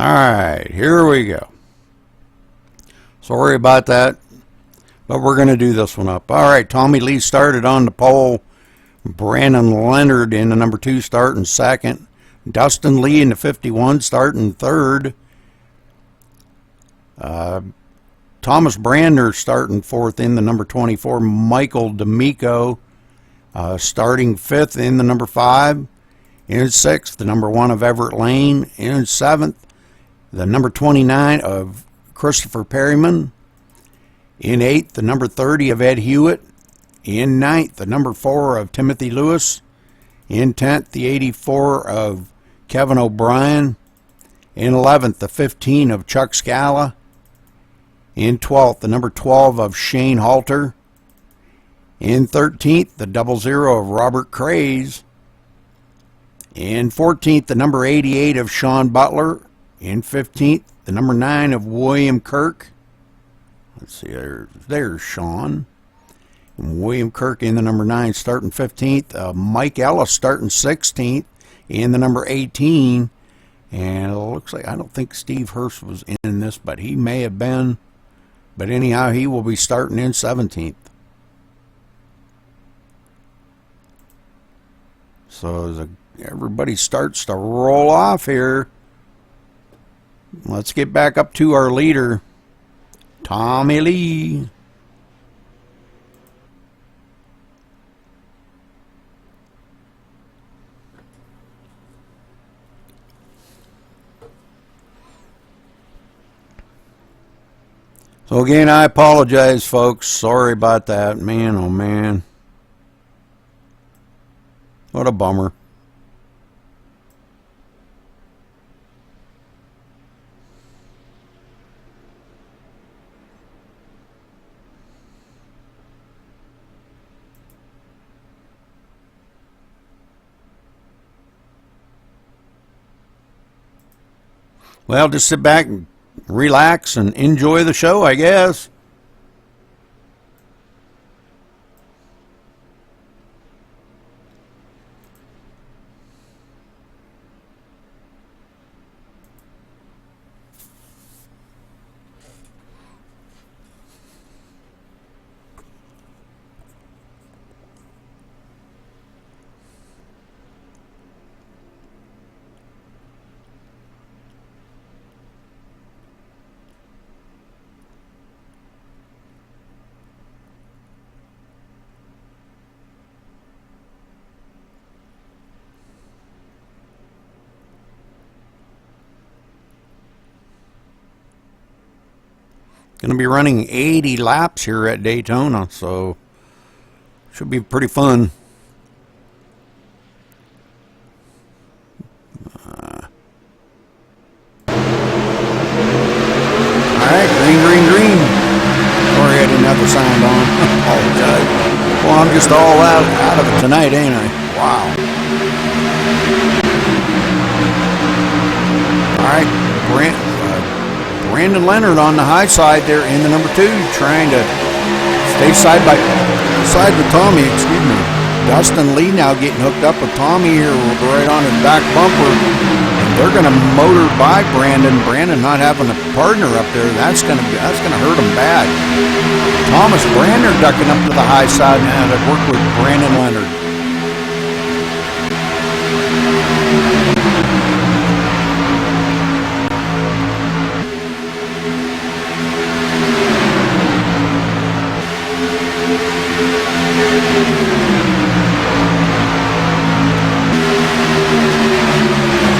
Alright, here we go. Sorry about that, but we're going to do this one up. Alright, Tommy Lee started on the pole. Brandon Leonard in the number 2 starting second. Dustin Lee in the 51 starting third. Thomas Brandner starting fourth in the number 24. Michael D'Amico starting fifth in the number 5. In sixth, the number 1 of Everett Lane. In seventh, the number 29 of Christopher Perryman. In eighth, the number 30 of Ed Hewitt. In ninth, the number 4 of Timothy Lewis. In 10th, the 84 of Kevin O'Brien. In 11th, the 15 of Chuck Scala. In 12th, the number 12 of Shane Halter. In 13th, the 00 of Robert Craze. In 14th, the number 88 of Sean Butler. In 15th, the number 9 of William Kirk. Let's see, there's Sean. William Kirk in the number 9 starting 15th. Mike Ellis starting 16th in the number 18. And it looks like, I don't think Steve Hurst was in this, but he may have been. But anyhow, he will be starting in 17th. So as everybody starts to roll off here, let's get back up to our leader, Tommy Lee. So again, I apologize, folks. Sorry about that. Man, oh man. What a bummer. Well, just sit back and relax and enjoy the show, I guess. Going to be running 80 laps here at Daytona, so should be pretty fun. Alright, green, green. Sorry I didn't have the sound on. Apologize. Well, I'm just all out of it tonight, ain't I? Wow. Alright, Brandon Leonard on the high side there in the number 2, trying to stay side with Tommy, excuse me. Dustin Lee now getting hooked up with Tommy here right on his back bumper. And they're going to motor by Brandon. Brandon not having a partner up there, that's going to hurt him bad. Thomas Brandner ducking up to the high side now to work with Brandon Leonard.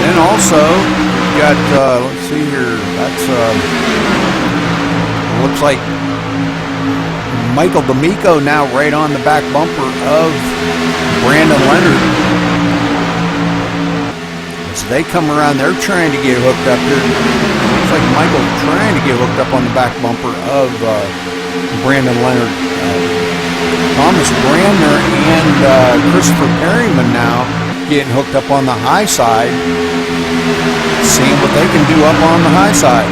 Then also got let's see here, that's looks like Michael D'Amico now right on the back bumper of Brandon Leonard. As they come around, they're trying to get hooked up here. Looks like Michael trying to get hooked up on the back bumper of Brandon Leonard. Thomas Brandner and Christopher Perryman now getting hooked up on the high side, seeing what they can do up on the high side.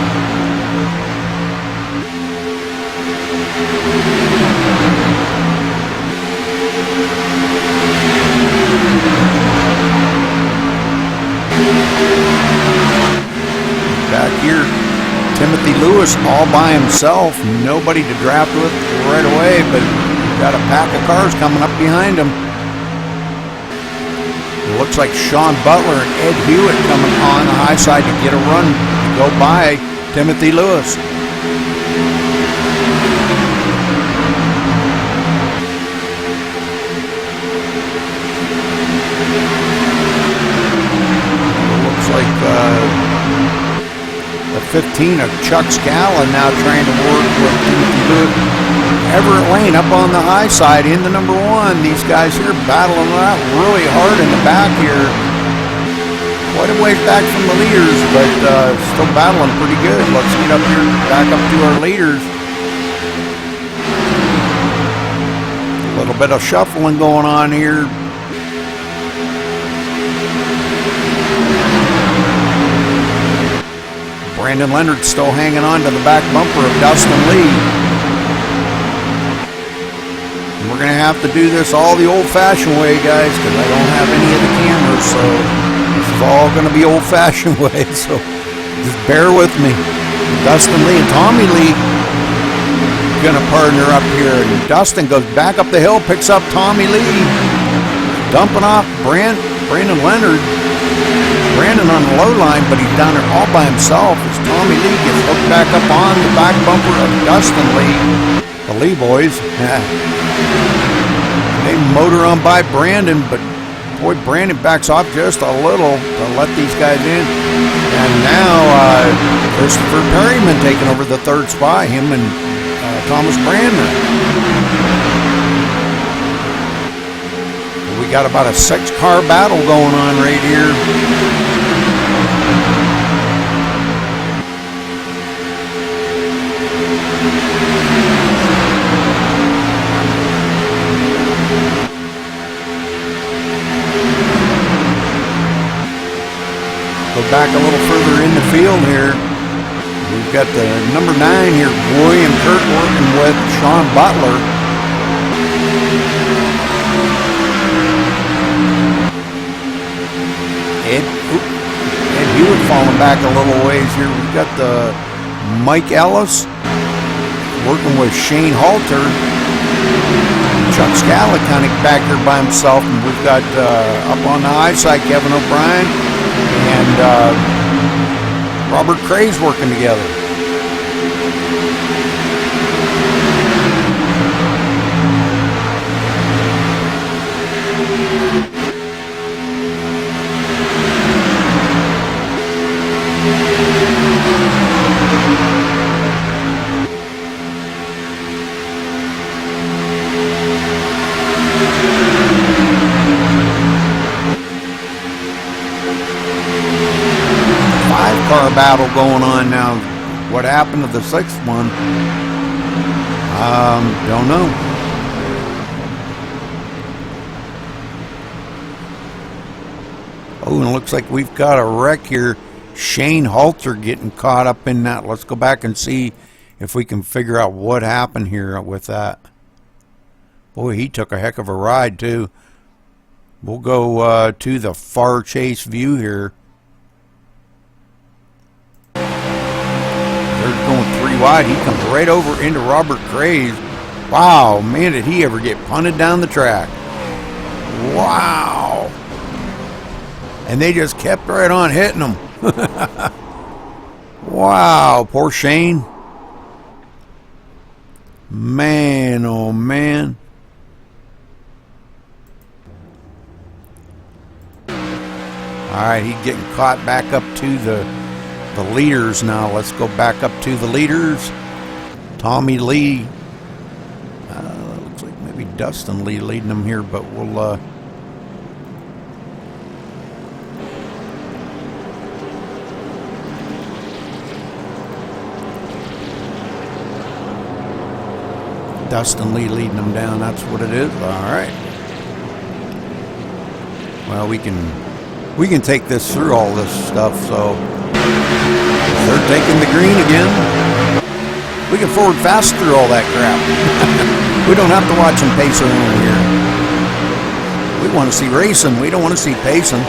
Lewis all by himself. Nobody to draft with right away, but got a pack of cars coming up behind him. It looks like Sean Butler and Ed Hewitt coming on the high side to get a run to go by Timothy Lewis. Like the 15 of Chuck Scala now trying to work with Timothy Lewis. Everett Lane up on the high side into number 1. These guys here battling it out really hard in the back here. Quite a ways back from the leaders, but still battling pretty good. Let's get up here, back up to our leaders. A little bit of shuffling going on here. Brandon Leonard still hanging on to the back bumper of Dustin Lee. And we're going to have to do this all the old-fashioned way, guys, because I don't have any of the cameras, so this is all going to be old-fashioned way, so just bear with me. Dustin Lee and Tommy Lee going to partner up here, and Dustin goes back up the hill, picks up Tommy Lee, dumping off Brandon Leonard. Brandon on the low line, but he's down there all by himself as Tommy Lee gets hooked back up on the back bumper of Dustin Lee. The Lee boys. They motor on by Brandon, but boy, Brandon backs off just a little to let these guys in. And now Christopher Perryman taking over the third spot, him and Thomas Brandner. We got about a 6-car battle going on right here. Go back a little further in the field here. We've got the number 9 here, William Kurt, working with Sean Butler. Ed Hewitt falling back a little ways here. We've got the Mike Ellis working with Shane Halter. Chuck Scala kind of back here by himself, and we've got up on the high side Kevin O'Brien and Robert Craze working together. Car battle going on now. What happened to the 6th one? Don't know. Oh, and it looks like we've got a wreck here. Shane Halter getting caught up in that. Let's go back and see if we can figure out what happened here with that. Boy, he took a heck of a ride too. We'll go to the far chase view here. Going 3 wide, he comes right over into Robert Craze. Wow, man, did he ever get punted down the track. Wow. And they just kept right on hitting him. Wow, poor Shane. Man, oh man. Alright, he's getting caught back up to the leaders now. Let's go back up to the leaders. Tommy Lee. Looks like maybe Dustin Lee leading them here, but we'll Dustin Lee leading them down. That's what it is. All right. Well, we can take this through all this stuff. So they're taking the green again. We can forward fast through all that crap. We don't have to watch them pacing over here. We want to see racing. We don't want to see pacing.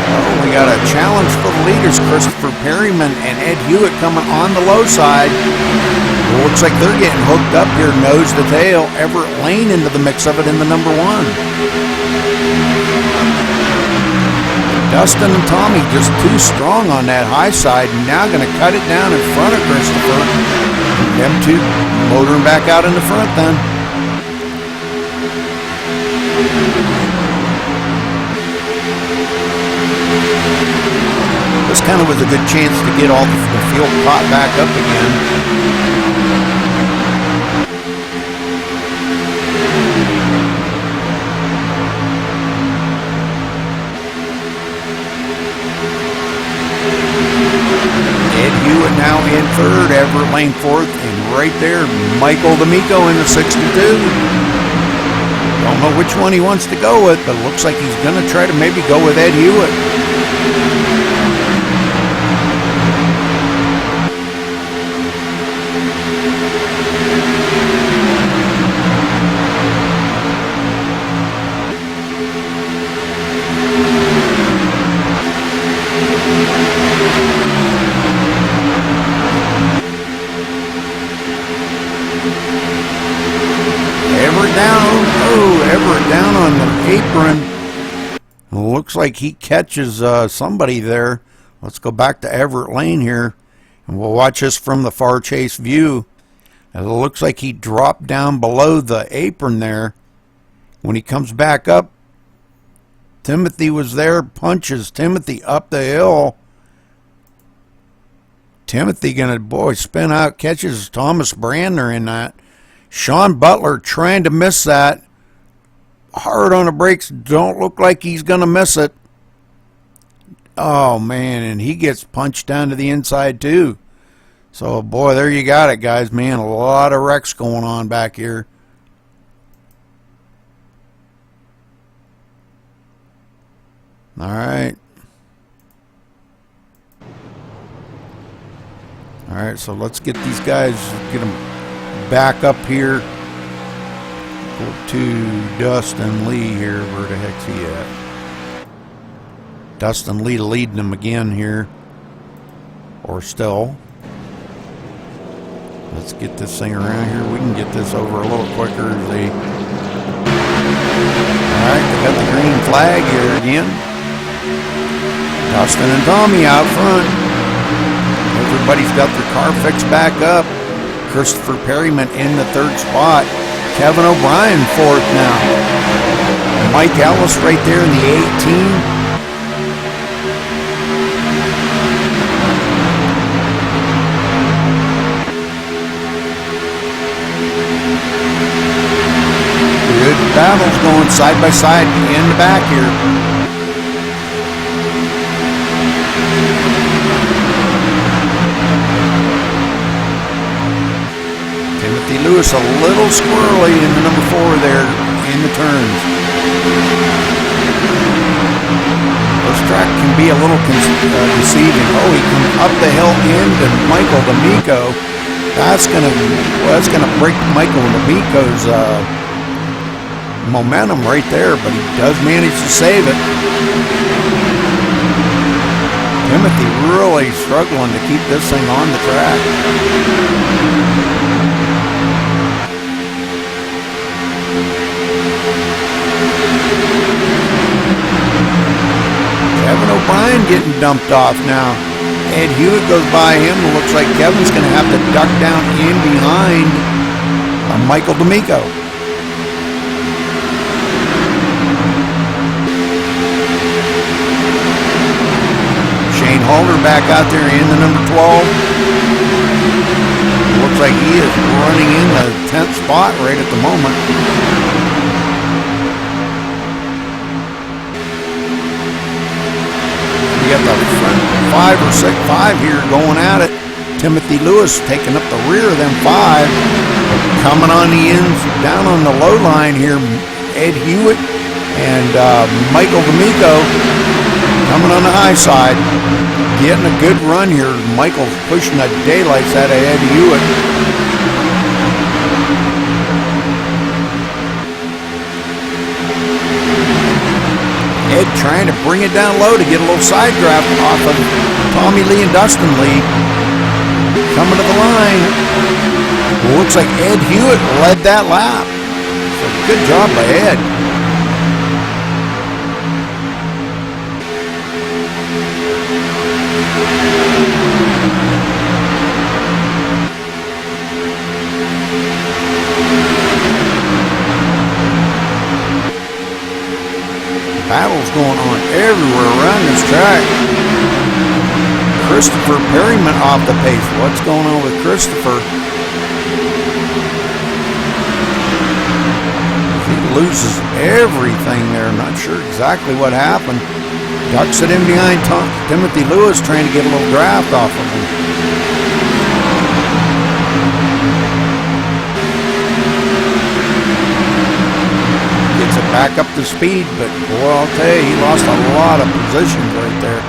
Oh, we got a challenge for the leaders. Christopher Perryman and Ed Hewitt coming on the low side. Well, looks like they're getting hooked up here, nose to tail. Everett Lane into the mix of it in the number 1. Dustin and Tommy just too strong on that high side. Now going to cut it down in front of Christopher. Them two motoring back out in the front then. This kind of was a good chance to get all the field caught back up again. Ed Hewitt now in 3rd, Everett Lane 4th, and right there, Michael D'Amico in the 62. Don't know which one he wants to go with, but it looks like he's going to try to maybe go with Ed Hewitt. Everett down on the apron. Looks like he catches somebody there. Let's go back to Everett Lane here, and we'll watch this from the far chase view. It looks like he dropped down below the apron there. When he comes back up, Timothy was there, punches Timothy up the hill. Timothy gonna, boy, spin out, catches Thomas Brandner in that. Sean Butler trying to miss that. Hard on the brakes, don't look like he's gonna miss it. Oh man, and he gets punched down to the inside too. So boy, there you got it, guys. Man, a lot of wrecks going on back here. All right. All right, so let's get these guys, get them back up here. Go to Dustin Lee here. Where the heck's he at? Dustin Lee leading them again here. Or still. Let's get this thing around here. We can get this over a little quicker as they... Alright, they got the green flag here again. Dustin and Tommy out front. Everybody's got their car fixed back up. Christopher Perryman in the 3rd spot. Kevin O'Brien 4th now. Mike Ellis right there in the 18. Good battles going side by side in the back here. Lewis a little squirrely in the number 4 there in the turns. This track can be a little deceiving. Oh, he comes up the hill into Michael D'Amico. That's gonna break Michael D'Amico's momentum right there, but he does manage to save it. Timothy really struggling to keep this thing on the track. Kevin O'Brien getting dumped off now. Ed Hewitt goes by him. It looks like Kevin's going to have to duck down in behind Michael D'Amico. Shane Halter back out there in the number 12. Looks like he is running in the 10th spot right at the moment. We got the front 5 or 6, 5 here going at it. Timothy Lewis taking up the rear of them 5. Coming on the ends, down on the low line here, Ed Hewitt and Michael D'Amico coming on the high side. Getting a good run here. Michael's pushing the daylights out of Ed Hewitt. Ed trying to bring it down low to get a little side draft off of Tommy Lee and Dustin Lee. Coming to the line. Looks like Ed Hewitt led that lap. So good job by Ed. Battles going on everywhere around this track. Christopher Perryman off the pace. What's going on with Christopher? He loses everything there. Not sure exactly what happened. Ducks it in behind Timothy Lewis, trying to get a little draft off of him. Gets it back up to speed, but boy, I'll tell you, he lost a lot of positions right there.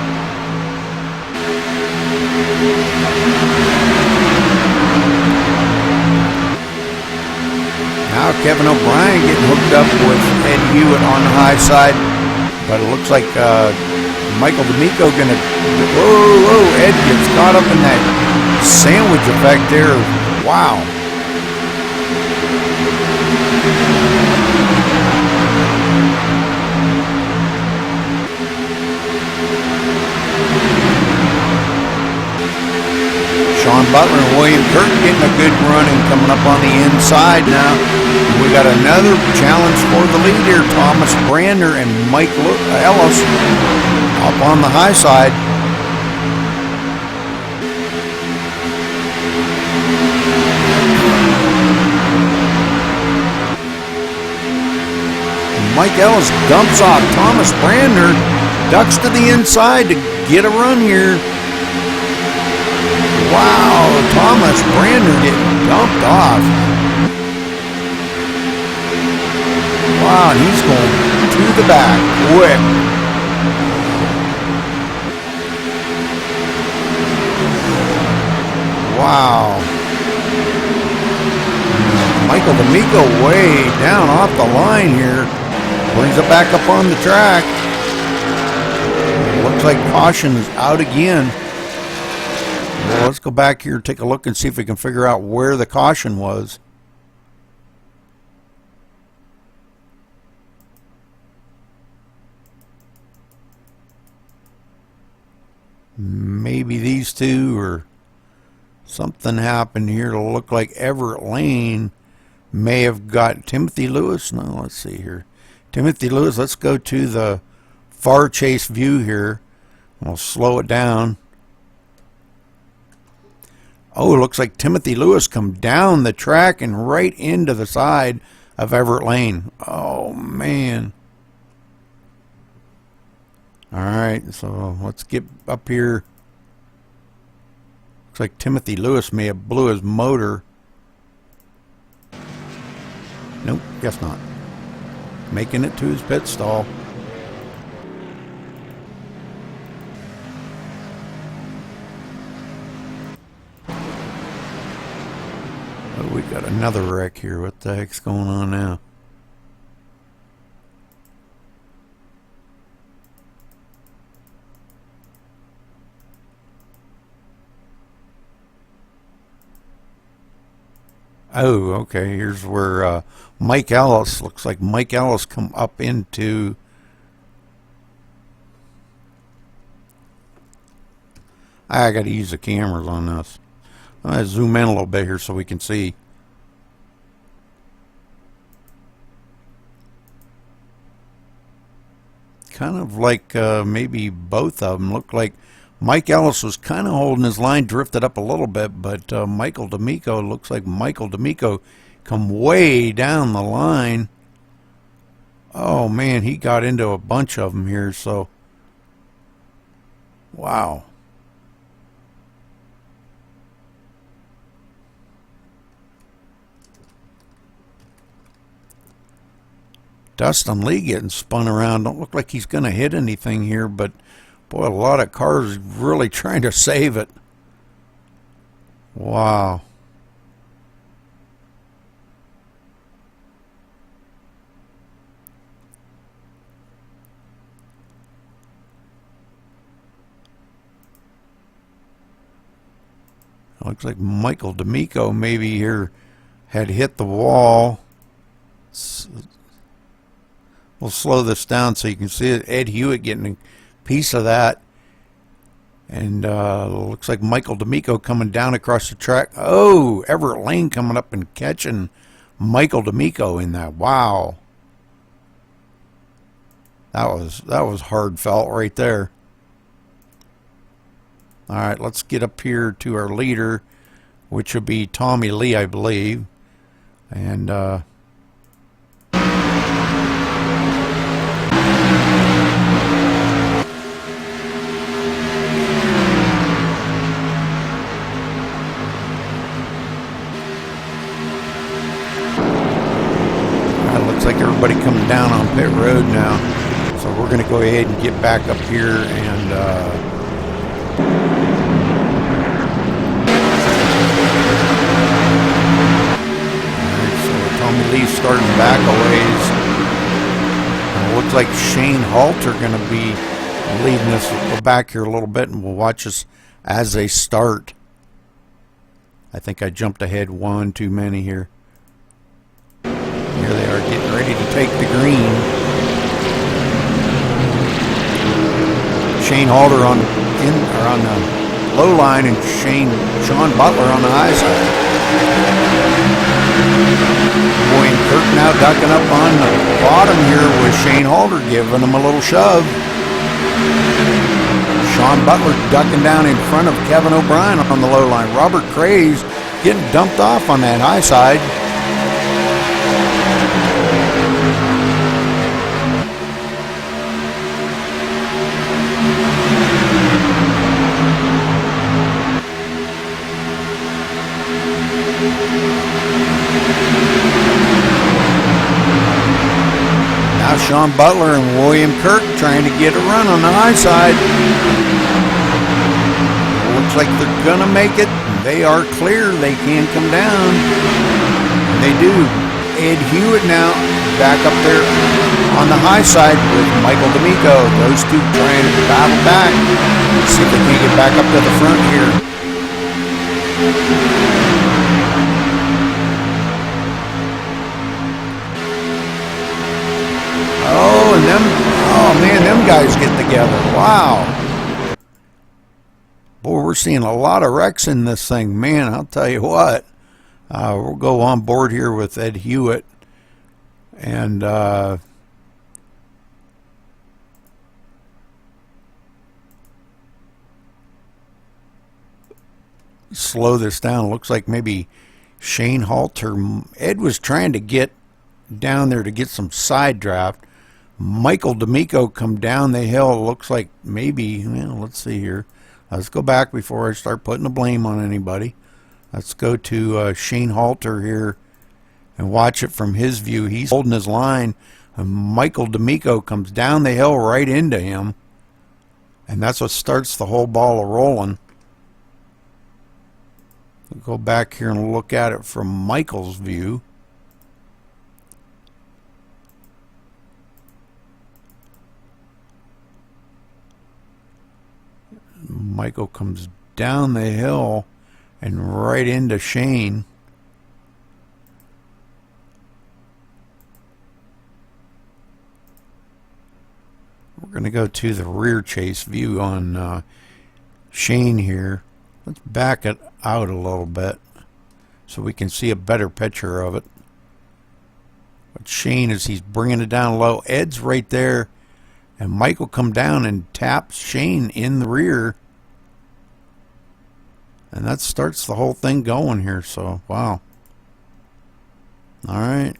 Now Kevin O'Brien getting hooked up with Ed Hewitt on the high side, but it looks like Michael D'Amico gonna, whoa, Ed gets caught up in that sandwich effect there. Wow. Sean Butler and William Kirk getting a good run and coming up on the inside now. We got another challenge for the lead here. Thomas Brander and Mike Ellis up on the high side. Mike Ellis dumps off Thomas Brander, ducks to the inside to get a run here. Wow, Thomas Brander getting dumped off. Wow, and he's going to the back quick. Wow. Michael D'Amico way down off the line here. Brings it back up on the track. Looks like caution is out again. Well, let's go back here and take a look and see if we can figure out where the caution was. Maybe these two or something happened here to look like Everett Lane may have got Timothy Lewis. No, let's see here. Timothy Lewis, let's go to the far chase view here. I'll slow it down. Oh, it looks like Timothy Lewis come down the track and right into the side of Everett Lane. Oh, man. All right, so let's get up here. Looks like Timothy Lewis may have blew his motor. Nope, guess not. Making it to his pit stall. Oh, we got another wreck here. What the heck's going on now? Oh, okay. Here's where Mike Ellis, looks like Mike Ellis come up into... I got to use the cameras on this. I'm going to zoom in a little bit here so we can see. Kind of like maybe both of them. Looked like Mike Ellis was kind of holding his line, drifted up a little bit, but Michael D'Amico, looks like Michael D'Amico come way down the line. Oh, man, he got into a bunch of them here, so wow. Dustin Lee getting spun around. Don't look like he's going to hit anything here, but boy, a lot of cars really trying to save it. Wow. Looks like Michael D'Amico maybe here had hit the wall. We'll slow this down so you can see it. Ed Hewitt getting a piece of that. And looks like Michael D'Amico coming down across the track. Oh, Everett Lane coming up and catching Michael D'Amico in that. Wow. That was hard felt right there. All right, let's get up here to our leader, which would be Tommy Lee, I believe. And looks like everybody coming down on pit road now. So we're going to go ahead and get back up here and alright, so Tommy Lee's starting back a ways. It looks like Shane Halter going to be leading us. We'll go back here a little bit and we'll watch us as they start. I think I jumped ahead one too many here. Here they are getting ready to take the green. Shane Halter on the low line and Sean Butler on the high side. William Kirk now ducking up on the bottom here with Shane Halter giving him a little shove. Sean Butler ducking down in front of Kevin O'Brien on the low line. Robert Craze getting dumped off on that high side. Now Sean Butler and William Kirk trying to get a run on the high side. Looks like they're gonna make it. They are clear. They can come down. They do. Ed Hewitt now back up there on the high side with Michael D'Amico. Those two trying to battle back. See if they can get back up to the front here. Oh man, them guys get together. Wow. Boy, we're seeing a lot of wrecks in this thing. Man, I'll tell you what. We'll go on board here with Ed Hewitt. And slow this down. Looks like maybe Shane Halter. Ed was trying to get down there to get some side draft. Michael D'Amico come down the hill. Looks like maybe, well, let's see here. Let's go back before I start putting the blame on anybody. Let's go to Shane Halter here and watch it from his view. He's holding his line, and Michael D'Amico comes down the hill right into him, and that's what starts the whole ball of rolling. We'll go back here and look at it from Michael's view. Michael comes down the hill and right into Shane. We're going to go to the rear chase view on Shane here. Let's back it out a little bit so we can see a better picture of it. But Shane, as he's bringing it down low, Ed's right there. And Michael come down and taps Shane in the rear. And that starts the whole thing going here. So, wow. All right.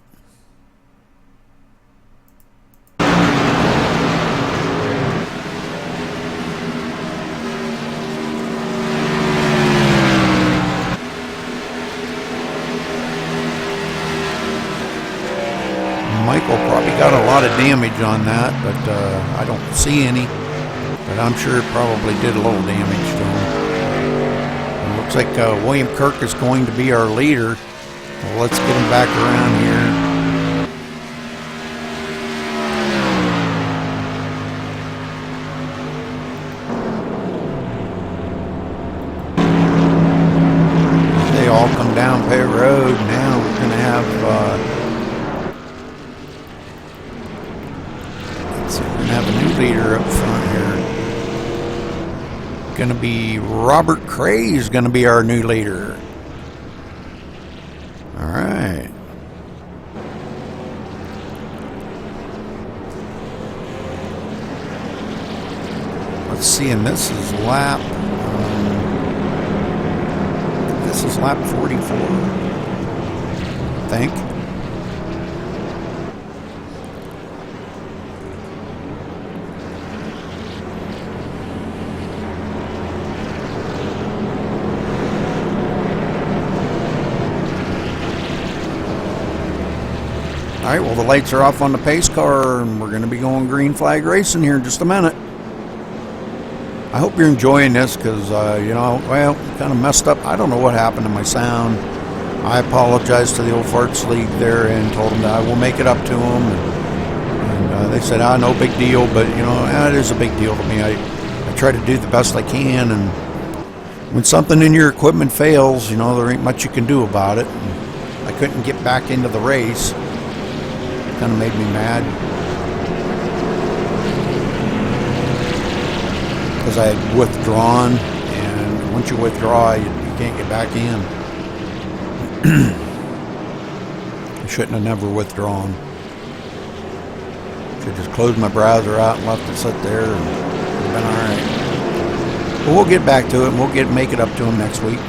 Michael probably got a lot of damage on that, but I don't see any. But I'm sure it probably did a little damage to him. It looks like William Kirk is going to be our leader. Well, let's get him back around here. down pit road. Now we're going to have, let's see, we're going to have a new leader up front here. Going to be Robert Cray is going to be our new leader. All right. Let's see, and this is lap. This is lap 44, I think. All right, well, the lights are off on the pace car, and we're going to be going green flag racing here in just a minute. I hope you're enjoying this because, you know, well, kind of messed up. I don't know what happened to my sound. I apologized to the old farts league there and told them that I will make it up to them. And they said, no big deal. But, you know, it is a big deal to me. I try to do the best I can. And when something in your equipment fails, you know, there ain't much you can do about it. And I couldn't get back into the race. It kind of made me mad. Because I had withdrawn, and once you withdraw, you can't get back in. I shouldn't have never withdrawn. Should have just closed my browser out and left it sit there, and it would have been all right. But we'll get back to it, and we'll make it up to them next week.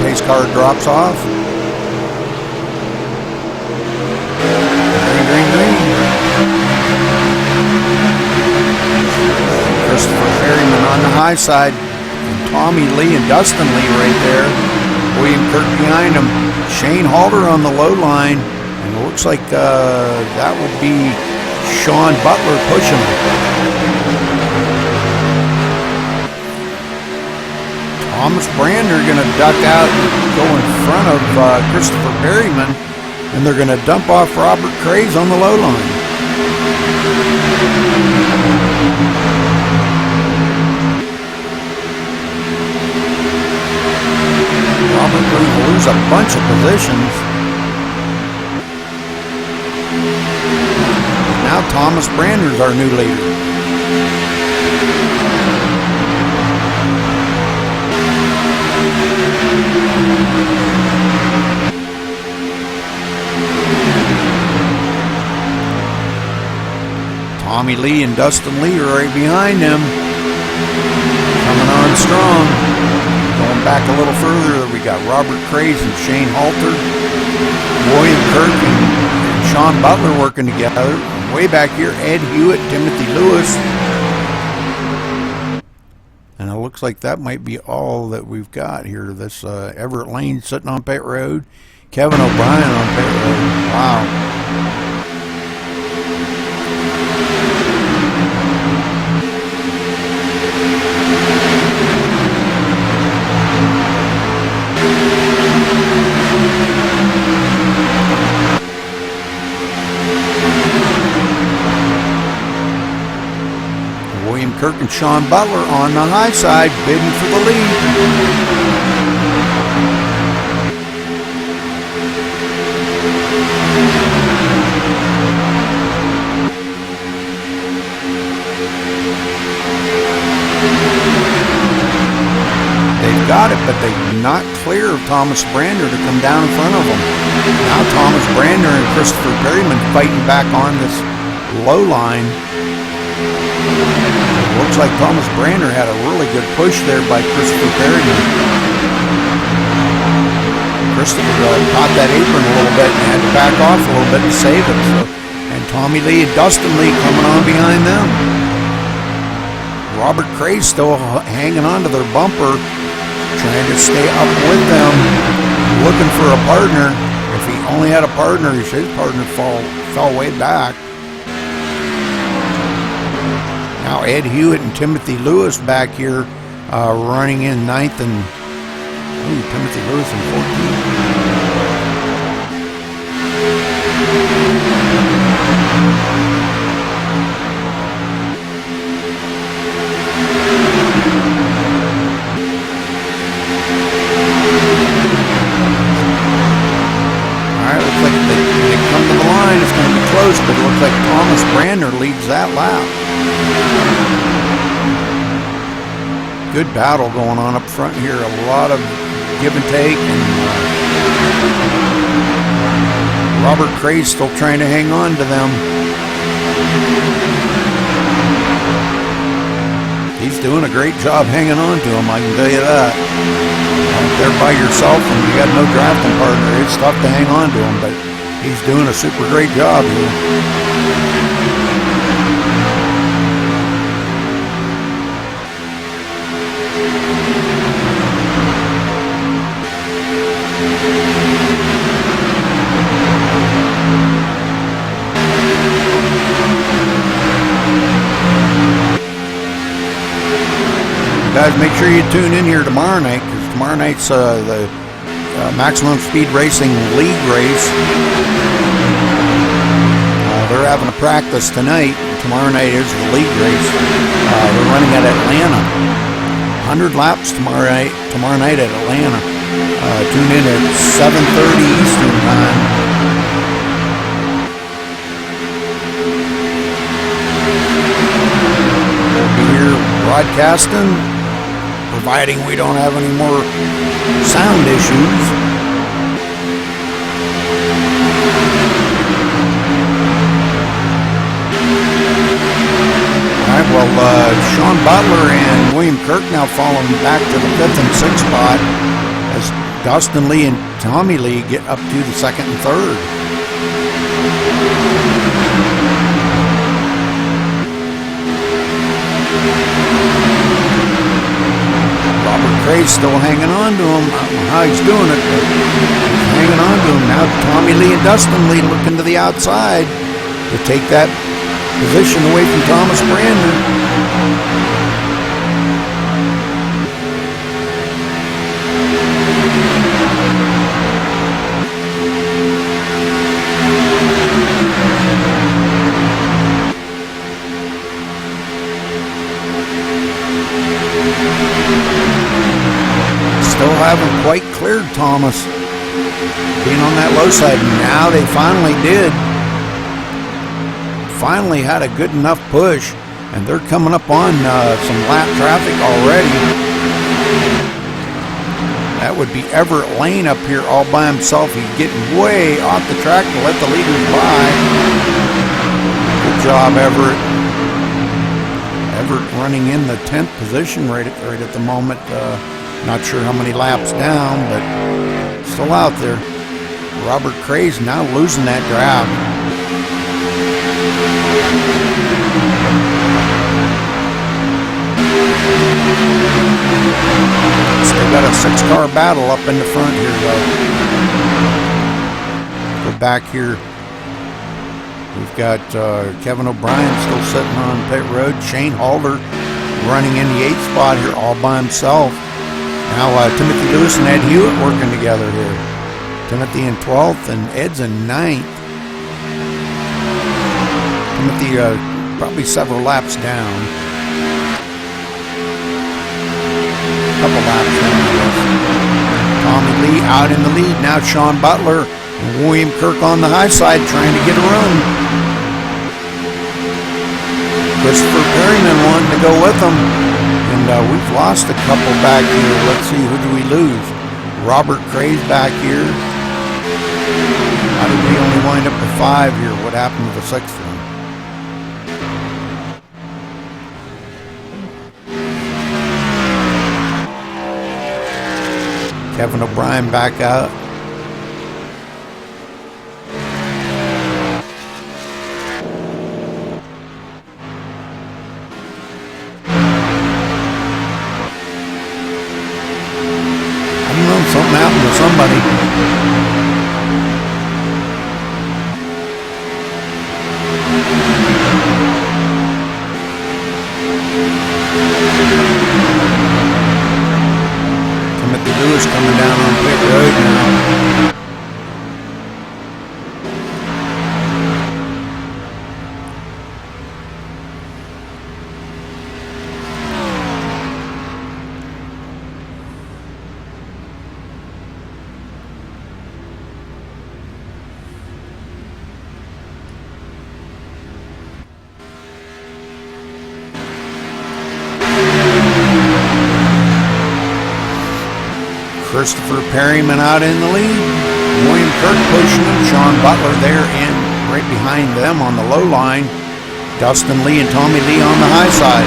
Pace car drops off. Green, green, green. Christopher Perryman on the high side. And Tommy Lee and Dustin Lee right there. William Kirk behind him. Shane Halter on the low line. And it looks like that will be Sean Butler pushing him. Thomas Brander going to duck out and go in front of Christopher Perryman, and they're going to dump off Robert Craze on the low line. Robert going to lose a bunch of positions. Now Thomas Brander's our new leader. Tommy Lee and Dustin Lee are right behind them. Coming on strong. Going back a little further, we got Robert Craze and Shane Halter, William Kirk and Sean Butler working together. Way back here, Ed Hewitt, Timothy Lewis. And it looks like that might be all that we've got here. This Everett Lane sitting on pit road. Kevin O'Brien on pit road. Wow. William Kirk and Sean Butler on the high side, bidding for the lead. They've got it, but they're not clear of Thomas Brander to come down in front of them. Now Thomas Brander and Christopher Perryman fighting back on this low line. It looks like Thomas Brander had a really good push there by Christopher Perryman. Christopher caught that apron a little bit and had to back off a little bit to save it. So, and Tommy Lee and Dustin Lee coming on behind them. Robert Cray still hanging on to their bumper, trying to stay up with them, looking for a partner. If he only had a partner, his partner fell way back. Now Ed Hewitt and Timothy Lewis back here running in 9th and Timothy Lewis in 14th. Alright, looks like they come to the line. It's going to be close, but it looks like Thomas Brander leads that lap. Good battle going on up front here. A lot of give and take, and Robert Cray's still trying to hang on to them. He's doing a great job hanging on to them, I can tell you that. If they're by yourself and you got no drafting partner, it's tough to hang on to him, but he's doing a super great job here. Guys, make sure you tune in here tomorrow night, because tomorrow night's the Maximum Speed Racing League race. They're having a practice tonight. Tomorrow night is the league race. They're running at Atlanta. 100 laps tomorrow night at Atlanta. Tune in at 7:30 Eastern time. We'll be here broadcasting, providing we don't have any more sound issues. Alright, well, Sean Butler and William Kirk now falling back to the 5th and 6th spot as Dustin Lee and Tommy Lee get up to the 2nd and 3rd. Robert Cray's still hanging on to him. I don't know how he's doing it, but he's hanging on to him. Now Tommy Lee and Dustin Lee looking to the outside to take that position away from Thomas Brander. Still haven't quite cleared Thomas, being on that low side. Now they finally did. Finally had a good enough push, and they're coming up on some lap traffic already. That would be Everett Lane up here all by himself. He's getting way off the track to let the leaders by. Good job, Everett. Everett running in the 10th position right at the moment. Not sure how many laps down, but still out there. Robert Cray's now losing that grab. Still got a 6-car battle up in the front here, though. Go back here. We've got Kevin O'Brien still sitting on pit road. Shane Halder running in the 8th spot here all by himself. Now Timothy Lewis and Ed Hewitt working together here. Timothy in 12th and Ed's in 9th. Timothy probably several laps down. Couple laps down. Tommy Lee out in the lead. Now Sean Butler and William Kirk on the high side trying to get a run. Christopher Perryman wanting to go with them. And we've lost a couple back here. Let's see, who do we lose? Robert Cray's back here. How did we only wind up with 5 here? What happened to the 6th one? Kevin O'Brien back out. Something happened to somebody. Timothy Lewis coming down on pit road now. Christopher Perryman out in the lead. William Kirk pushing him. Sean Butler there in right behind them on the low line. Dustin Lee and Tommy Lee on the high side.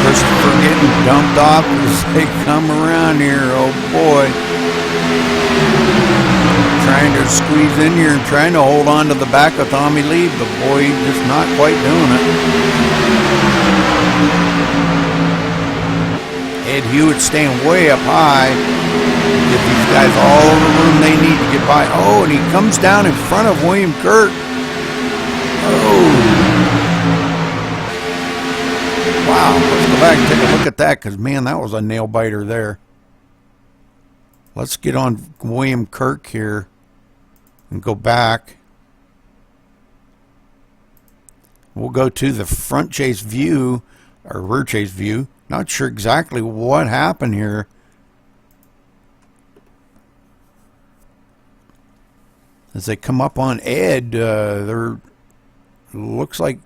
Christopher getting dumped off as they come around here. Oh boy. Trying to squeeze in here and trying to hold on to the back of Tommy Lee, but boy, he's just not quite doing it. Ed Hewitt staying way up high. Get these guys all the room they need to get by. Oh, and he comes down in front of William Kirk. Oh. Wow, let's go back and take a look at that, because man, that was a nail biter there. Let's get on William Kirk here and go back. We'll go to the front chase view, or rear chase view. Not sure exactly what happened here. As they come up on Ed, looks like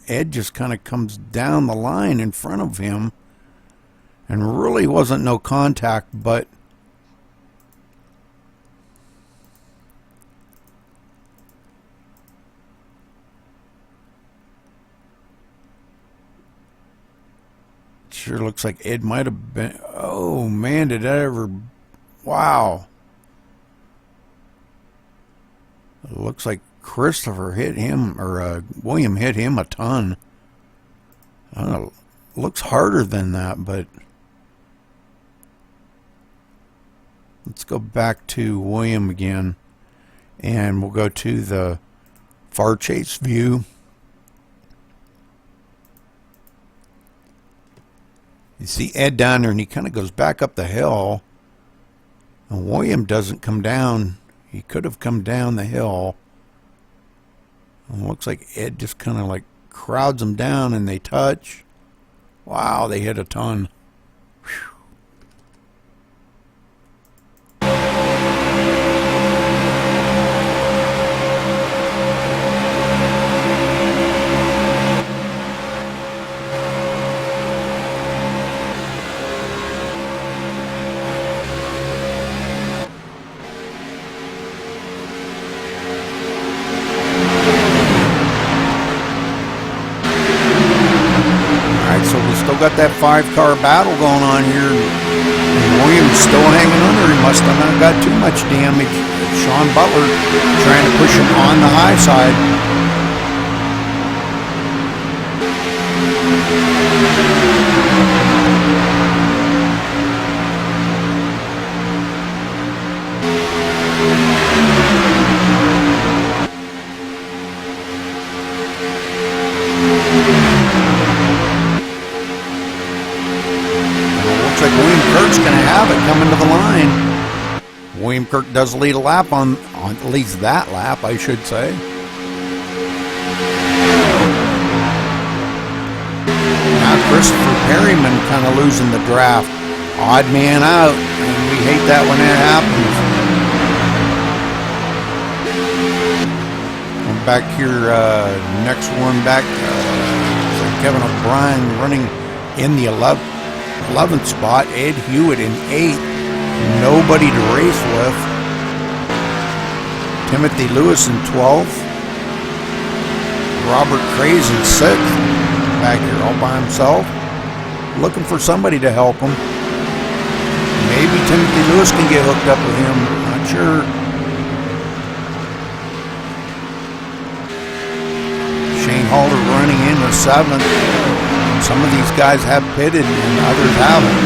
Ed just kind of comes down the line in front of him, and really wasn't no contact, but sure looks like Ed might have been. Oh man, did that ever? Wow. It looks like Christopher hit him, or William hit him a ton. I don't know, looks harder than that, but let's go back to William again, and we'll go to the far chase view. You see Ed down there, and he kind of goes back up the hill, and William doesn't come down. He could have come down the hill. And it looks like Ed just kind of like crowds them down, and they touch. Wow, they hit a ton. Whew. Got that 5-car battle going on here, and Williams still hanging under. He must have not got too much damage. Sean Butler trying to push him on the high side. Like William Kirk's going to have it coming to the line. William Kirk does lead a lap on at least that lap, I should say. Now Christopher Perryman kind of losing the draft. Odd man out, and we hate that when that happens. I'm back here, next one back, Kevin O'Brien running in the 11th spot. Ed Hewitt in 8th. Nobody to race with. Timothy Lewis in 12th. Robert Craze in 6th. Back here all by himself. Looking for somebody to help him. Maybe Timothy Lewis can get hooked up with him. Not sure. Shane Halter running in with 7th. Some of these guys have pitted and others haven't.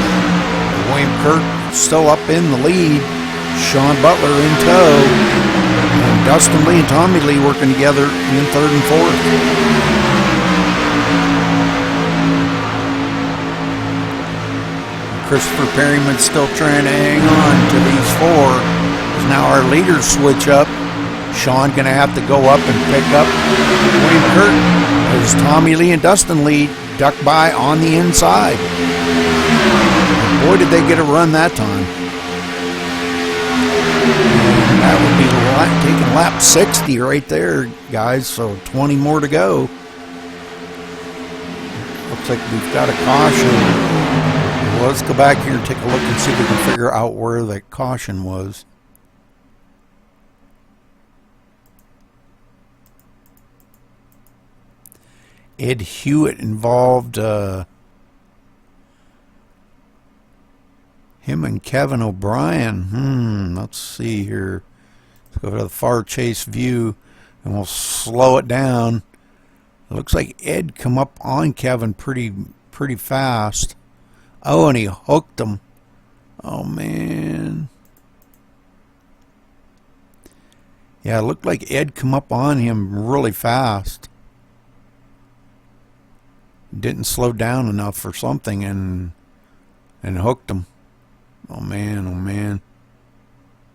William Kirk still up in the lead. Sean Butler in tow. And Dustin Lee and Tommy Lee working together in 3rd and 4th. Christopher Perryman still trying to hang on to these 4. As now our leaders switch up. Sean going to have to go up and pick up William Kirk as Tommy Lee and Dustin Lee duck by on the inside. And boy, did they get a run that time. And that would be taking lap 60 right there, guys. So 20 more to go. Looks like we've got a caution. Well, let's go back here and take a look and see if we can figure out where the caution was. Ed Hewitt involved him and Kevin O'Brien. Let's see here. Let's go to the far chase view and we'll slow it down. It looks like Ed come up on Kevin pretty fast. Oh, and he hooked him. Oh, man. Yeah, it looked like Ed come up on him really fast. Didn't slow down enough or something and hooked him. Oh, man, oh, man.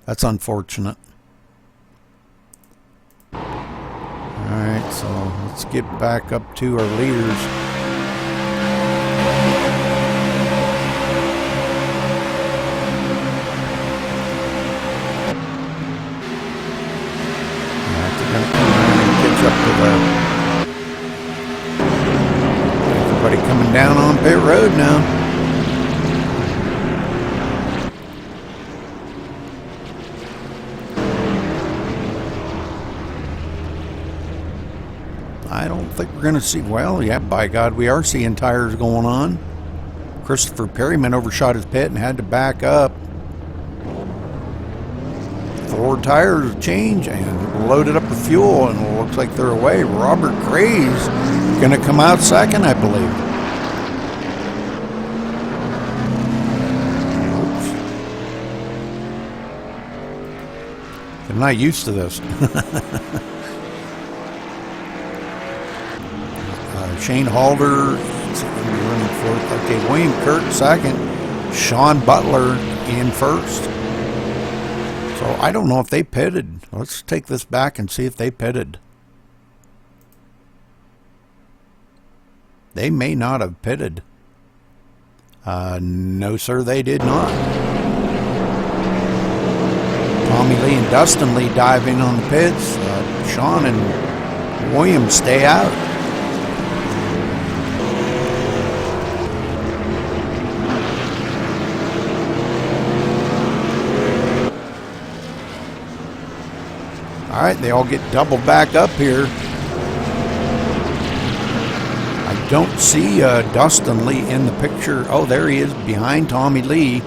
That's unfortunate. Alright, so let's get back up to our leaders. Catch up to everybody coming down on pit road now. I don't think we're going to see, well, yeah, by God, we are seeing tires going on. Christopher Perryman overshot his pit and had to back up. Ford tires change and loaded up with fuel, and it looks like they're away. Robert Gray's going to come out second, I believe. Oops. I'm not used to this. Shane Halder running fourth. Okay, William Kurt second. Sean Butler in first. So I don't know if they pitted. Let's take this back and see if they pitted. They may not have pitted. No, sir, they did not. Tommy Lee and Dustin Lee dive in on the pits. Sean and William stay out. All right, they all get doubled back up here. I don't see Dustin Lee in the picture. Oh, there he is behind Tommy Lee.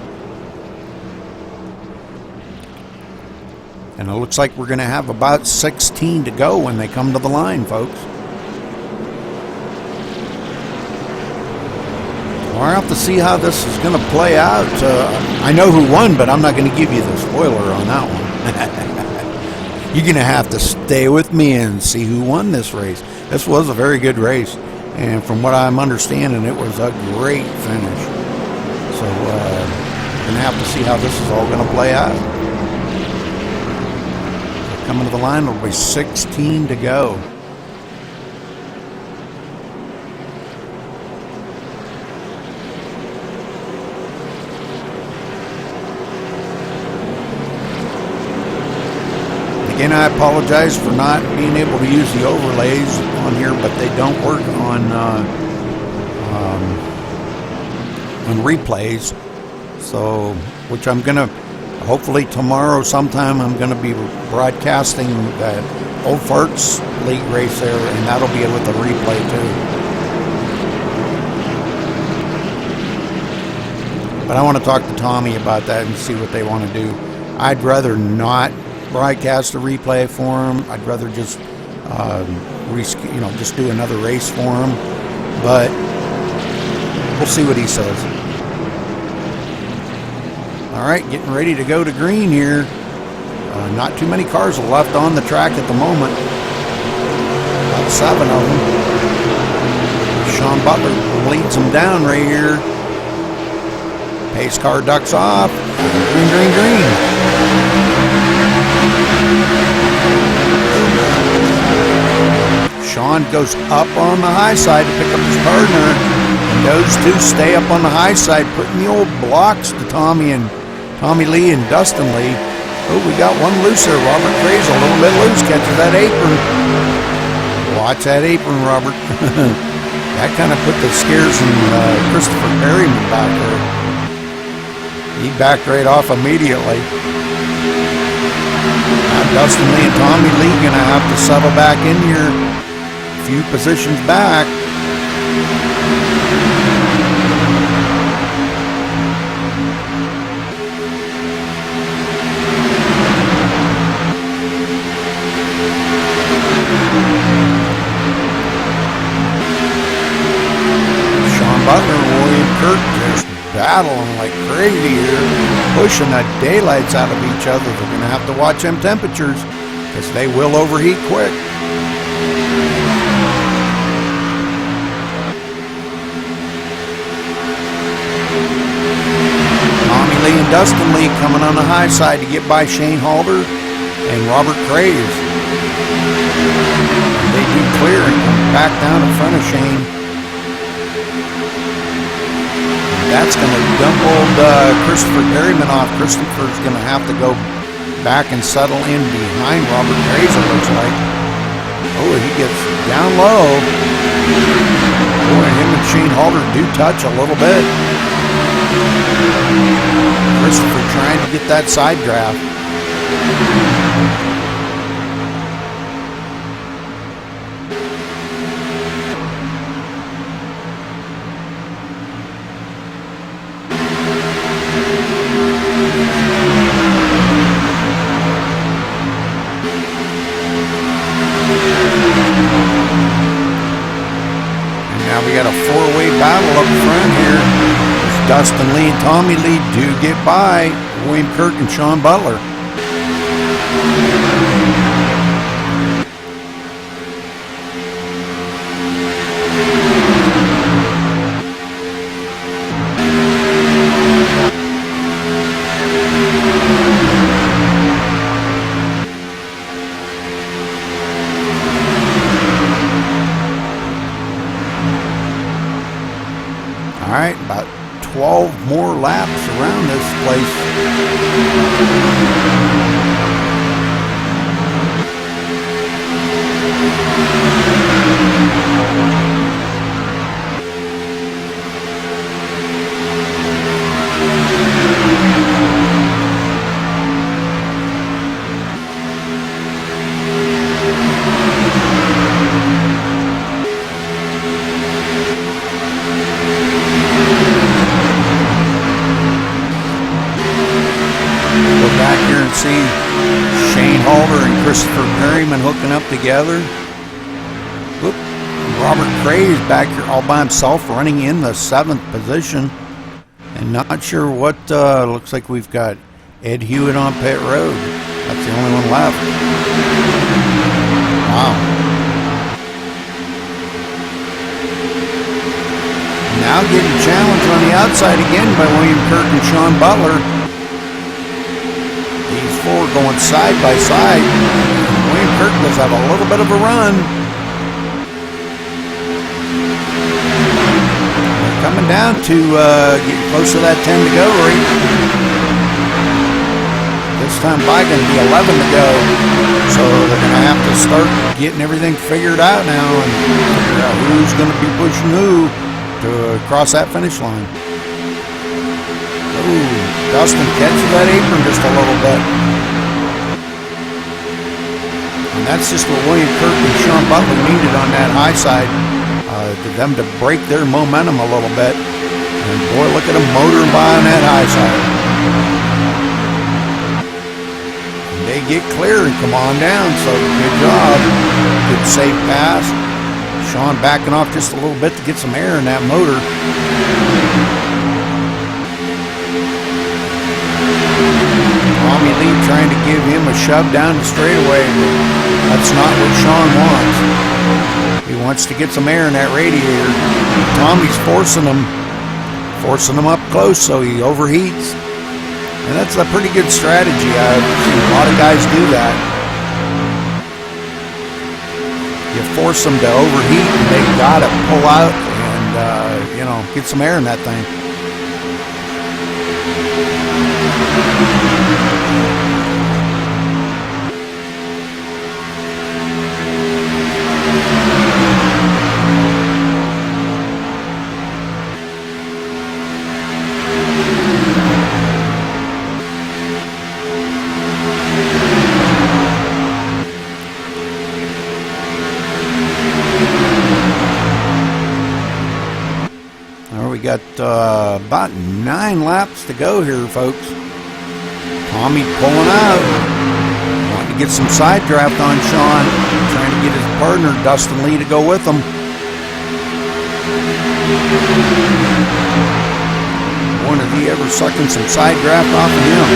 And it looks like we're going to have about 16 to go when they come to the line, folks. We'll have to see how this is going to play out. I know who won, but I'm not going to give you the spoiler on that one. You're going to have to stay with me and see who won this race. This was a very good race. And from what I'm understanding, it was a great finish. So we're going to have to see how this is all going to play out. So coming to the line, will be 16 to go. Again, I apologize for not being able to use the overlays on here, but they don't work on replays. So, which I'm gonna hopefully tomorrow sometime I'm gonna be broadcasting that Old Farts League race there, and that'll be with a replay too. But I want to talk to Tommy about that and see what they want to do. I'd rather not broadcast a replay for him. I'd rather just just do another race for him, but we'll see what he says. All right, getting ready to go to green here. Not too many cars are left on the track at the moment. About 7 of them. Sean Butler leads them down right here. Pace car ducks off. Green, green, green. Sean Sean goes up on the high side to pick up his partner. And those two stay up on the high side, putting the old blocks to Tommy Lee and Dustin Lee. Oh, we got one loose there. Robert Gray's a little bit loose. Catches that apron. Watch that apron, Robert. That kind of put the scares in Christopher Perryman back there. He backed right off immediately. Now Dustin Lee and Tommy Lee going to have to settle back in here. A few positions back. Butler and William Kirk just battling like crazy here, pushing the daylights out of each other. They're going to have to watch them temperatures because they will overheat quick. Tommy Lee and Dustin Lee coming on the high side to get by Shane Halder and Robert Craves. They do clear and come back down in front of Shane. That's going to dump old Christopher Perryman off. Christopher's going to have to go back and settle in behind Robert Graves, it looks like. Oh, he gets down low. Boy, him and Shane Halder do touch a little bit. Christopher trying to get that side draft. We got a four-way battle up front here. Dustin Lee and Tommy Lee do get by William Kirk and Sean Butler. All right, about 12 more laps around this place. Back here and see Shane Halder and Christopher Perryman hooking up together. Whoop. Robert Craves back here all by himself running in the 7th position. And not sure what, looks like we've got Ed Hewitt on pit road. That's the only one left. Wow. Now getting challenged on the outside again by William Kirk and Sean Butler. These four going side by side. William Kirk does have a little bit of a run. They're coming down to getting close to that 10 to go rate. This time by going to be 11 to go. So they're going to have to start getting everything figured out now and figure out who's going to be pushing who to cross that finish line. Ooh, Dustin catches that apron just a little bit. And that's just what William Kirk and Sean Butler needed on that high side, to them to break their momentum a little bit. And boy, look at them motoring by on that high side. And they get clear and come on down, so good job. Good safe pass. Sean backing off just a little bit to get some air in that motor. Tommy Lee trying to give him a shove down the straightaway, but that's not what Sean wants. He wants to get some air in that radiator. Tommy's forcing him up close so he overheats. And that's a pretty good strategy. I've seen a lot of guys do that. You force them to overheat, and they got to pull out and, you know, get some air in that thing. We got about 9 laps to go here, folks. Tommy pulling out, wanting to get some side draft on Sean, trying to get his partner Dustin Lee to go with him. When has he ever sucking some side draft off of him?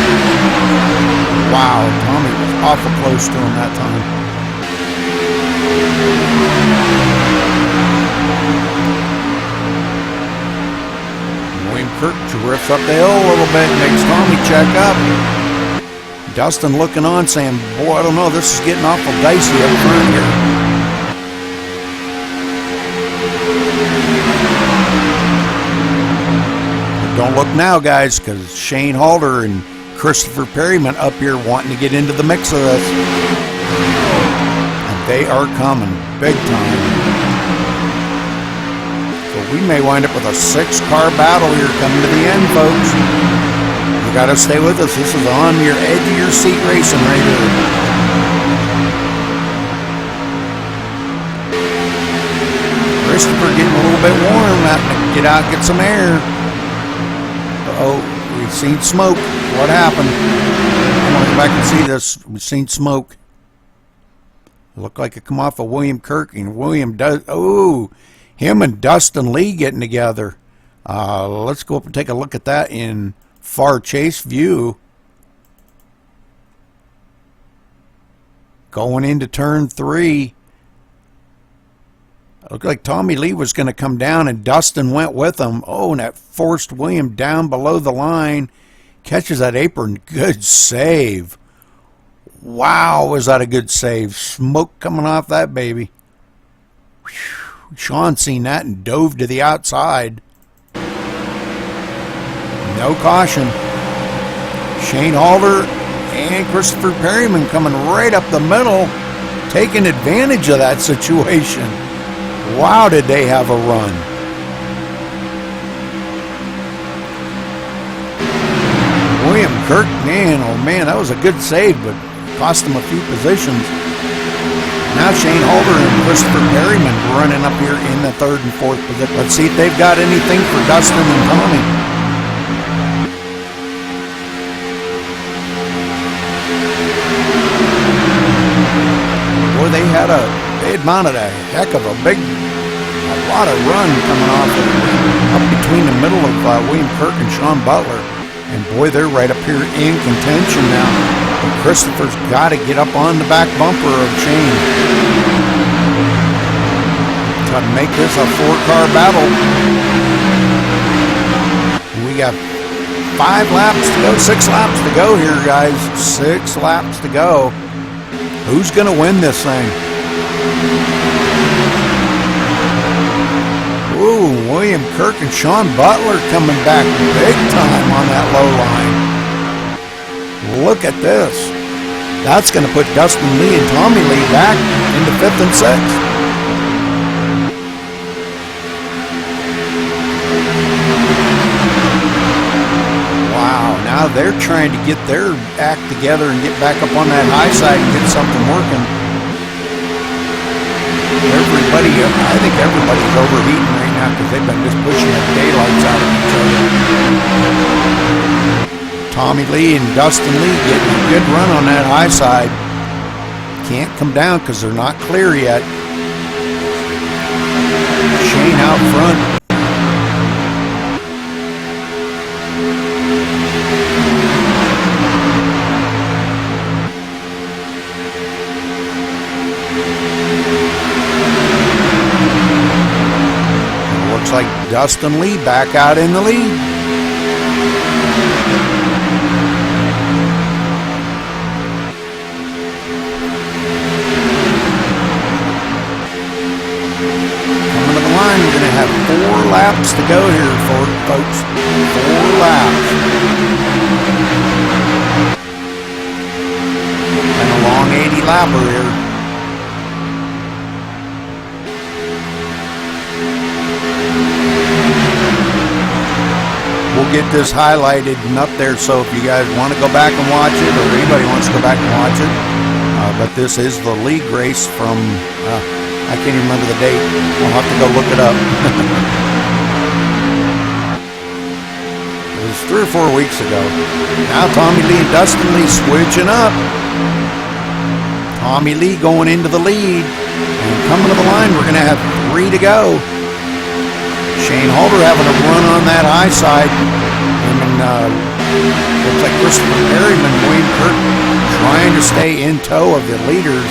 Wow, Tommy was awful close to him that time. Kirk drifts up the hill a little bit, makes Tommy check up. Dustin looking on, saying, boy, I don't know, this is getting awful dicey up front here. But don't look now, guys, because Shane Halder and Christopher Perryman up here wanting to get into the mix of this. And they are coming big time. We may wind up with a 6-car battle here coming to the end, folks. You got to stay with us. This is on your edge of your seat racing right here. Christopher getting a little bit warm. Having to get out, get some air. Uh-oh, we've seen smoke. What happened? I want to go back and see this. We've seen smoke. Looked like it come off of William Kirk, and William does. Oh. Him and Dustin Lee getting together. Let's go up and take a look at that in far chase view. Going into turn 3. Looked like Tommy Lee was going to come down and Dustin went with him. Oh, and that forced William down below the line. Catches that apron. Good save. Wow, was that a good save. Smoke coming off that baby. Whew. Sean seen that and dove to the outside. No caution. Shane Halder and Christopher Perryman coming right up the middle, taking advantage of that situation. Wow, did they have a run. William Kirk, man, oh man, that was a good save, but cost him a few positions. Now Shane Halder and Christopher Perryman running up here in the 3rd and 4th position. Let's see if they've got anything for Dustin and Tommy. Boy, they had mounted a heck of a lot of run coming off up between the middle of William Kirk and Sean Butler. And boy, they're right up here in contention now. But Christopher's got to get up on the back bumper of Shane. Try to make this a 4-car battle. We got 5 laps to go, 6 laps to go here, guys. 6 laps to go. Who's going to win this thing? Ooh, William Kirk and Sean Butler coming back big time on that low line. Look at this. That's going to put Dustin Lee and Tommy Lee back into 5th and 6th. Wow, now they're trying to get their act together and get back up on that high side and get something working. I think everybody's overheating right now because they've been just pushing the daylights out of each other. Tommy Lee and Dustin Lee getting a good run on that high side. Can't come down because they're not clear yet. Shane out front. Looks like Dustin Lee back out in the lead. laps to go here, folks. 4 laps. And a long 80 lapper here. We'll get this highlighted and up there, so if you guys want to go back and watch it, or anybody wants to go back and watch it, but this is the league race from, I can't even remember the date. I'll have to go look it up. It was 3 or 4 weeks ago. Now Tommy Lee and Dustin Lee switching up. Tommy Lee going into the lead. And coming to the line, we're going to have 3 to go. Shane Halter having a run on that high side. And looks like Christopher Perryman, William Kirk trying to stay in tow of the leaders.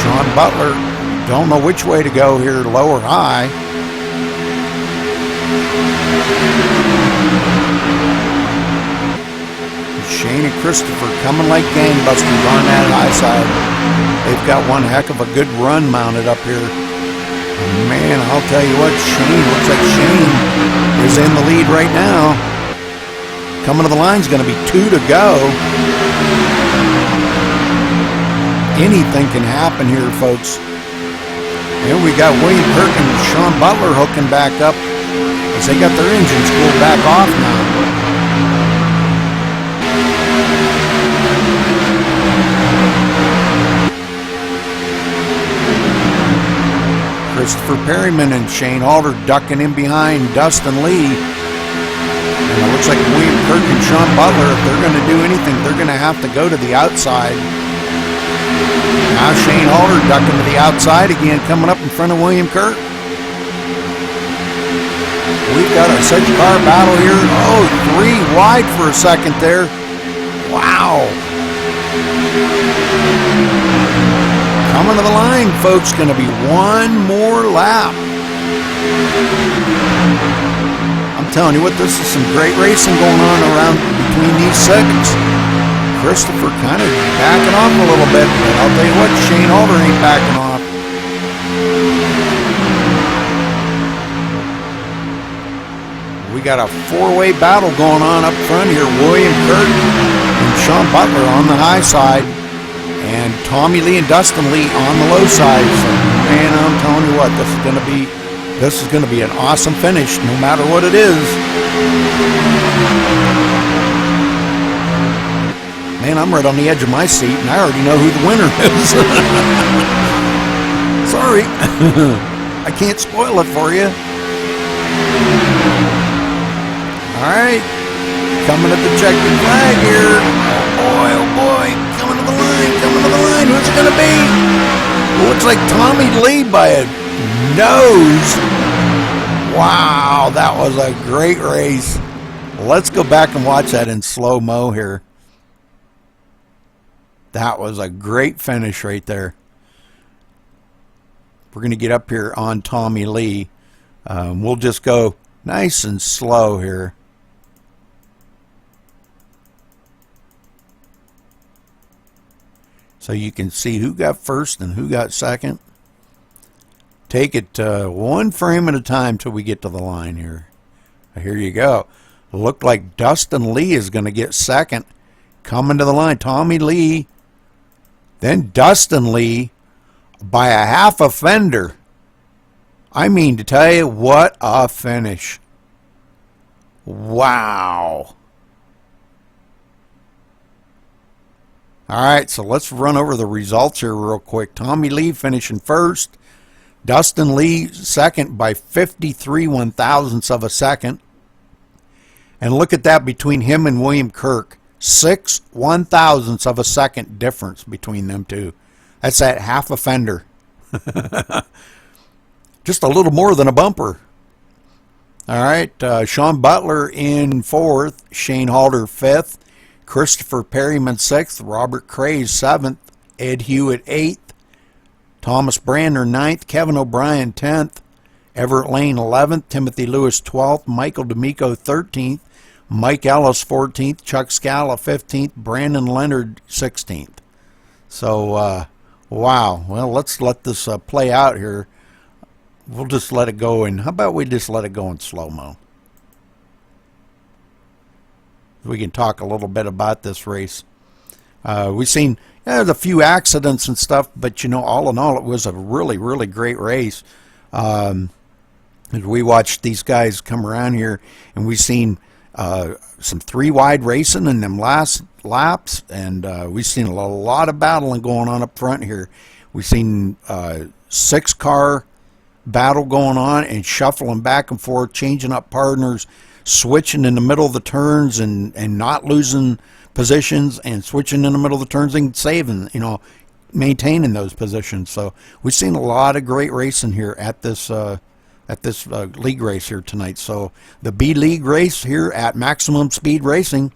Sean Butler, don't know which way to go here, low or high. Shane and Christopher coming like gangbusters on that high side. They've got one heck of a good run mounted up here. Man, I'll tell you what, looks like Shane is in the lead right now. Coming to the line is going to be 2 to go. Anything can happen here, folks. And we got William Kirk and Sean Butler hooking back up as they got their engines cooled back off now. Christopher Perryman and Shane Halter ducking in behind Dustin Lee. And it looks like William Kirk and Sean Butler, if they're going to do anything, they're going to have to go to the outside. Now Shane Halter ducking to the outside again, coming up in front of William Kirk. We've got a such car battle here. Oh, 3 wide for a second there. Wow. Coming to the line, folks, going to be 1 more lap. I'm telling you what, this is some great racing going on around between these seconds. Christopher kind of backing off a little bit, but I'll tell you what, Shane Halter ain't backing off. We got a 4-way battle going on up front here. William Kirk and Sean Butler on the high side, and Tommy Lee and Dustin Lee on the low side. So, man, I'm telling you what, this is gonna be an awesome finish, no matter what it is. Man, I'm right on the edge of my seat, and I already know who the winner is. Sorry, I can't spoil it for you. All right, coming at the checkered flag here. Oh boy, coming to the line, who's it going to be? Looks like Tommy Lee by a nose. Wow, that was a great race. Let's go back and watch that in slow-mo here. That was a great finish right there. We're going to get up here on Tommy Lee. We'll just go nice and slow here. So you can see who got first and who got second. Take it 1 frame at a time till we get to the line here. Here you go. Looked like Dustin Lee is going to get second. Coming to the line, Tommy Lee. Then Dustin Lee by a half a fender. I mean to tell you, what a finish. Wow. All right, so let's run over the results here real quick. Tommy Lee finishing first. Dustin Lee second by 53 1/1000ths of a second. And look at that between him and William Kirk. 6 1/1000ths of a second difference between them two. That's that half a fender. Just a little more than a bumper. All right, Sean Butler in 4th. Shane Halter 5th. Christopher Perryman 6th, Robert Craze 7th, Ed Hewitt 8th, Thomas Brander 9th, Kevin O'Brien 10th, Everett Lane 11th, Timothy Lewis 12th, Michael D'Amico 13th, Mike Ellis 14th, Chuck Scala 15th, Brandon Leonard 16th. So, wow. Well, let's let this play out here. we'll just let it go. And how about we just let it go in slow-mo? We can talk a little bit about this race. We've seen there's a few accidents and stuff, but you know, all in all, it was a really, really great race. As we watched these guys come around here, and we've seen some 3-wide racing in them last laps, and we've seen a lot of battling going on up front here. We've seen 6-car battle going on and shuffling back and forth, changing up partners, switching in the middle of the turns and not losing positions, and switching in the middle of the turns and saving, you know, maintaining those positions. So we've seen a lot of great racing here at this league race here tonight. So the B League race here at Maximum Speed Racing.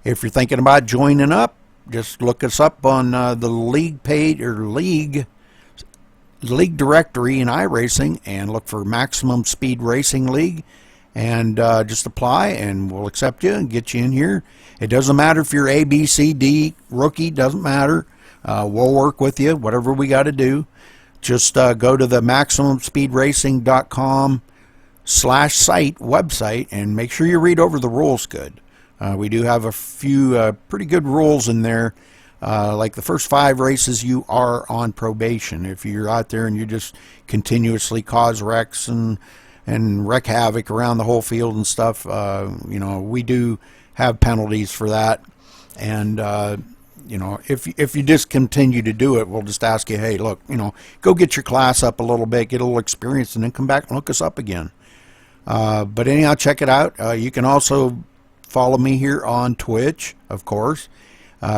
If you're thinking about joining up, just look us up on the league page or league directory in iRacing and look for Maximum Speed Racing League, and just apply and we'll accept you and get you in here. It doesn't matter if you're A, B, C, D, rookie, doesn't matter. We'll work with you, whatever we got to do. Just go to the MaximumSpeedRacing.com/site website and make sure you read over the rules good. We do have a few pretty good rules in there. Like the first 5 races, you are on probation. If you're out there and you just continuously cause wrecks and wreak havoc around the whole field and stuff, you know, we do have penalties for that. And you know, if you just continue to do it, we'll just ask you, hey, look, you know, go get your class up a little bit, get a little experience, and then come back and look us up again. But anyhow, check it out. You can also follow me here on Twitch, of course.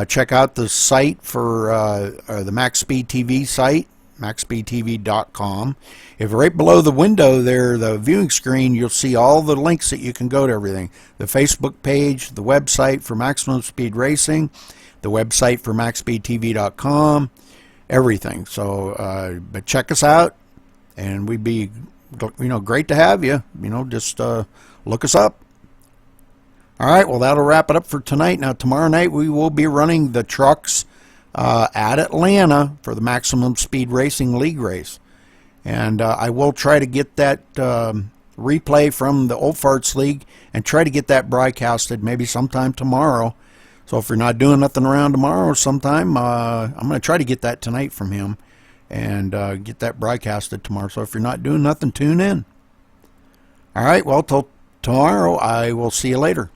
Check out the site for the MaxSpeedTV site, MaxSpeedTV.com. If right below the window there, the viewing screen, you'll see all the links that you can go to everything. The Facebook page, the website for Maximum Speed Racing, the website for MaxSpeedTV.com, everything. So, but check us out, and we'd be, you know, great to have you. You know, just look us up. All right, well, that'll wrap it up for tonight. Now, tomorrow night we will be running the trucks at Atlanta for the Maximum Speed Racing League race. And I will try to get that replay from the Old Farts League and try to get that broadcasted maybe sometime tomorrow. So if you're not doing nothing around tomorrow or sometime, I'm going to try to get that tonight from him and get that broadcasted tomorrow. So if you're not doing nothing, tune in. All right, well, till tomorrow, I will see you later.